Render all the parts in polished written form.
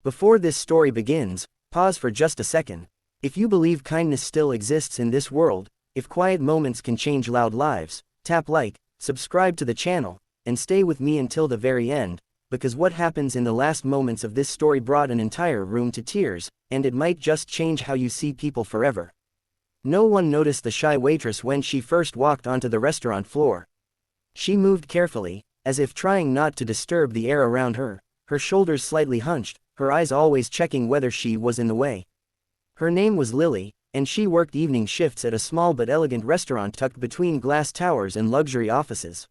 Before this story begins, pause for just a second. If you believe kindness still exists in this world, if quiet moments can change loud lives, tap like, subscribe to the channel, and stay with me until the very end, because what happens in the last moments of this story brought an entire room to tears, and it might just change how you see people forever. No one noticed the shy waitress when she first walked onto the restaurant floor. She moved carefully, as if trying not to disturb the air around her, her shoulders slightly hunched, her eyes always checking whether she was in the way. Her name was Lily, and she worked evening shifts at a small but elegant restaurant tucked between glass towers and luxury offices.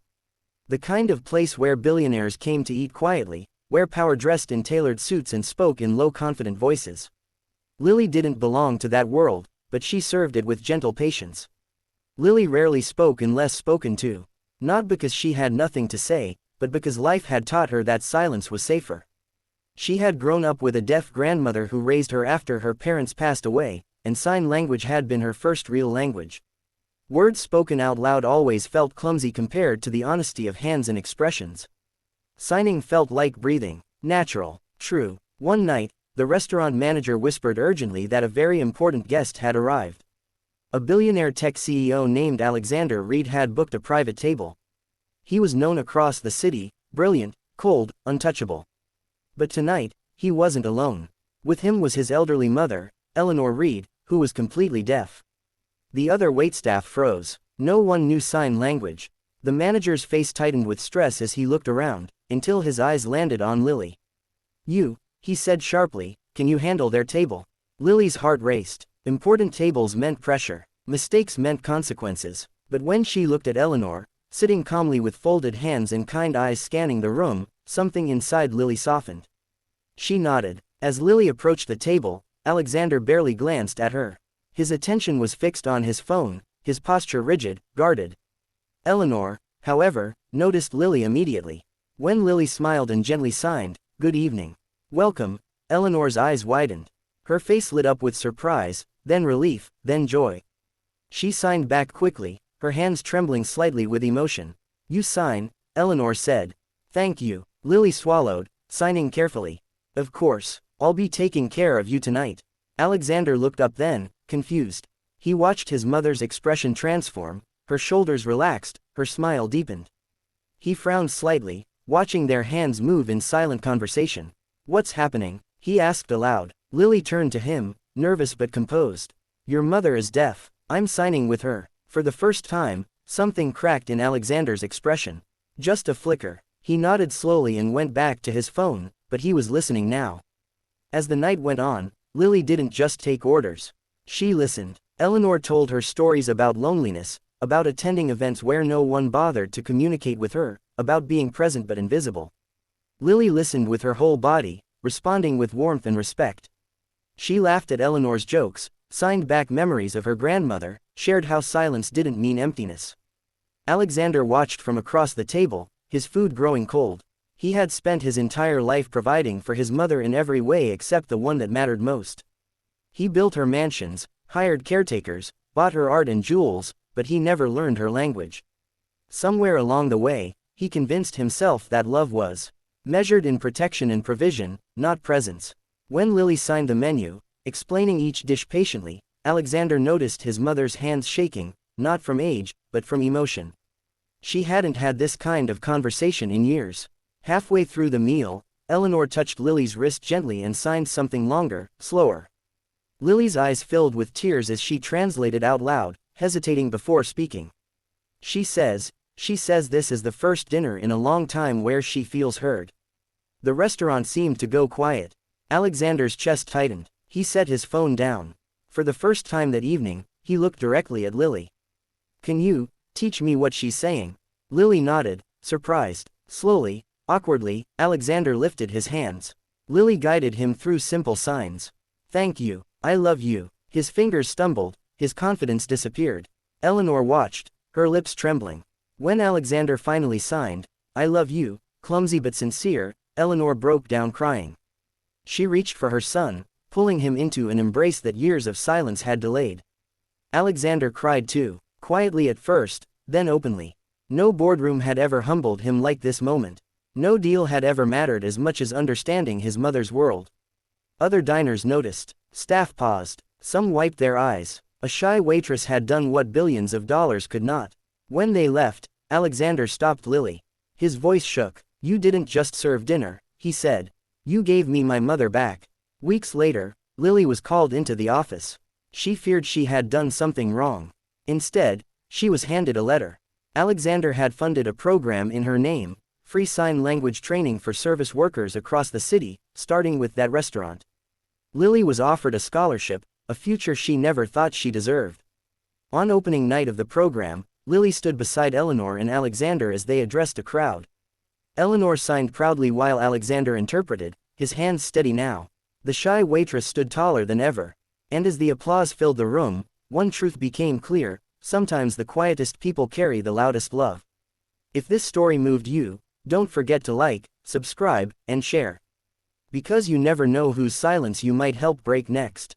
The kind of place where billionaires came to eat quietly, where power dressed in tailored suits and spoke in low confident voices. Lily didn't belong to that world, but she served it with gentle patience. Lily rarely spoke unless spoken to. Not because she had nothing to say, but because life had taught her that silence was safer. She had grown up with a deaf grandmother who raised her after her parents passed away, and sign language had been her first real language. Words spoken out loud always felt clumsy compared to the honesty of hands and expressions. Signing felt like breathing, natural, true. One night, the restaurant manager whispered urgently that a very important guest had arrived. A billionaire tech CEO named Alexander Reed had booked a private table. He was known across the city, brilliant, cold, untouchable. But tonight, he wasn't alone. With him was his elderly mother, Eleanor Reed, who was completely deaf. The other waitstaff froze. No one knew sign language. The manager's face tightened with stress as he looked around, until his eyes landed on Lily. "You," he said sharply, "can you handle their table?" Lily's heart raced. Important tables meant pressure. Mistakes meant consequences. But when she looked at Eleanor, sitting calmly with folded hands and kind eyes scanning the room, something inside Lily softened. She nodded. As Lily approached the table, Alexander barely glanced at her. His attention was fixed on his phone, his posture rigid, guarded. Eleanor, however, noticed Lily immediately. When Lily smiled and gently signed, "Good evening. Welcome," Eleanor's eyes widened. Her face lit up with surprise, then relief, then joy. She signed back quickly, her hands trembling slightly with emotion. "You sign," Eleanor said. "Thank you." Lily swallowed, signing carefully. "Of course, I'll be taking care of you tonight." Alexander looked up then, confused. He watched his mother's expression transform, her shoulders relaxed, her smile deepened. He frowned slightly, watching their hands move in silent conversation. "What's happening?" he asked aloud. Lily turned to him, nervous but composed. "Your mother is deaf. I'm signing with her." For the first time, something cracked in Alexander's expression. Just a flicker. He nodded slowly and went back to his phone, but he was listening now. As the night went on, Lily didn't just take orders. She listened. Eleanor told her stories about loneliness, about attending events where no one bothered to communicate with her, about being present but invisible. Lily listened with her whole body, responding with warmth and respect. She laughed at Eleanor's jokes, signed back memories of her grandmother, shared how silence didn't mean emptiness. Alexander watched from across the table, his food growing cold. He had spent his entire life providing for his mother in every way except the one that mattered most. He built her mansions, hired caretakers, bought her art and jewels, but he never learned her language. Somewhere along the way, he convinced himself that love was measured in protection and provision, not presence. When Lily signed the menu, explaining each dish patiently, Alexander noticed his mother's hands shaking, not from age, but from emotion. She hadn't had this kind of conversation in years. Halfway through the meal, Eleanor touched Lily's wrist gently and signed something longer, slower. Lily's eyes filled with tears as she translated out loud, hesitating before speaking. She says this is the first dinner in a long time where she feels heard." The restaurant seemed to go quiet. Alexander's chest tightened. He set his phone down. For the first time that evening, he looked directly at Lily. "Can you teach me what she's saying?" Lily nodded, surprised. Slowly, awkwardly, Alexander lifted his hands. Lily guided him through simple signs. "Thank you. I love you." His fingers stumbled, his confidence disappeared. Eleanor watched, her lips trembling. When Alexander finally signed, "I love you," clumsy but sincere, Eleanor broke down crying. She reached for her son, pulling him into an embrace that years of silence had delayed. Alexander cried too, quietly at first, then openly. No boardroom had ever humbled him like this moment. No deal had ever mattered as much as understanding his mother's world. Other diners noticed. Staff paused. Some wiped their eyes. A shy waitress had done what billions of dollars could not. When they left, Alexander stopped Lily. His voice shook. "You didn't just serve dinner," he said. "You gave me my mother back." Weeks later, Lily was called into the office. She feared she had done something wrong. Instead, she was handed a letter. Alexander had funded a program in her name, free sign language training for service workers across the city, starting with that restaurant. Lily was offered a scholarship, a future she never thought she deserved. On opening night of the program, Lily stood beside Eleanor and Alexander as they addressed a crowd. Eleanor signed proudly while Alexander interpreted, his hands steady now. The shy waitress stood taller than ever. And as the applause filled the room, one truth became clear: sometimes the quietest people carry the loudest love. If this story moved you, don't forget to like, subscribe, and share. Because you never know whose silence you might help break next.